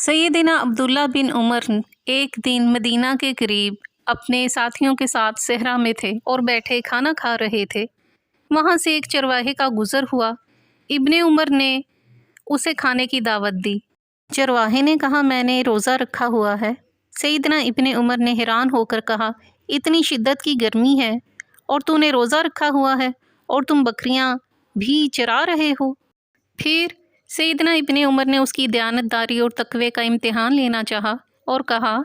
سیدنا عبداللہ بن عمر ایک دن مدینہ کے قریب اپنے ساتھیوں کے ساتھ صحرا میں تھے اور بیٹھے کھانا کھا رہے تھے۔ وہاں سے ایک چرواہے کا گزر ہوا۔ ابن عمر نے اسے کھانے کی دعوت دی۔ چرواہے نے کہا، میں نے روزہ رکھا ہوا ہے۔ سیدنا ابن عمر نے حیران ہو کر کہا، اتنی شدت کی گرمی ہے اور تو نے روزہ رکھا ہوا ہے اور تم بکریاں بھی چرا رہے ہو؟ پھر سیدنا ابن عمر نے اس کی دیانتداری اور تقوی کا امتحان لینا چاہا اور کہا،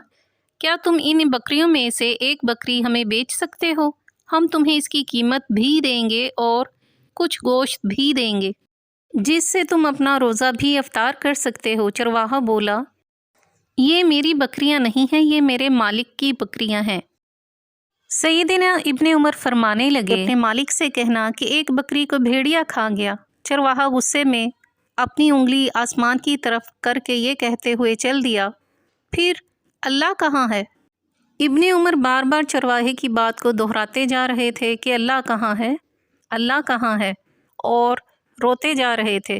کیا تم ان بکریوں میں سے ایک بکری ہمیں بیچ سکتے ہو؟ ہم تمہیں اس کی قیمت بھی دیں گے اور کچھ گوشت بھی دیں گے، جس سے تم اپنا روزہ بھی افطار کر سکتے ہو۔ چرواہا بولا، یہ میری بکریاں نہیں ہیں، یہ میرے مالک کی بکریاں ہیں۔ سیدنا ابن عمر فرمانے لگے، اپنے مالک سے کہنا کہ ایک بکری کو بھیڑیا کھا گیا۔ چرواہا غصے میں اپنی انگلی آسمان کی طرف کر کے یہ کہتے ہوئے چل دیا، پھر اللہ کہاں ہے؟ ابن عمر بار بار چرواہے کی بات کو دہراتے جا رہے تھے کہ اللہ کہاں ہے، اللہ کہاں ہے، اور روتے جا رہے تھے۔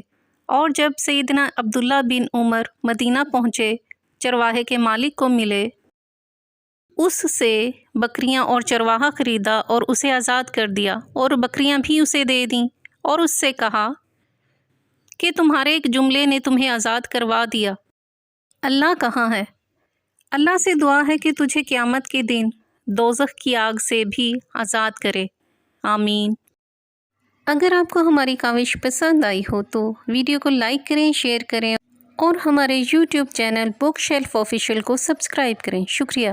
اور جب سیدنا عبداللہ بن عمر مدینہ پہنچے، چرواہے کے مالک کو ملے، اس سے بکریاں اور چرواہا خریدا اور اسے آزاد کر دیا اور بکریاں بھی اسے دے دیں، اور اس سے کہا کہ تمہارے ایک جملے نے تمہیں آزاد کروا دیا۔ اللہ کہاں ہے؟ اللہ سے دعا ہے کہ تجھے قیامت کے دن دوزخ کی آگ سے بھی آزاد کرے، آمین۔ اگر آپ کو ہماری کاوش پسند آئی ہو تو ویڈیو کو لائک کریں، شیئر کریں اور ہمارے YouTube channel book shelf official کو سبسکرائب کریں۔ شکریہ۔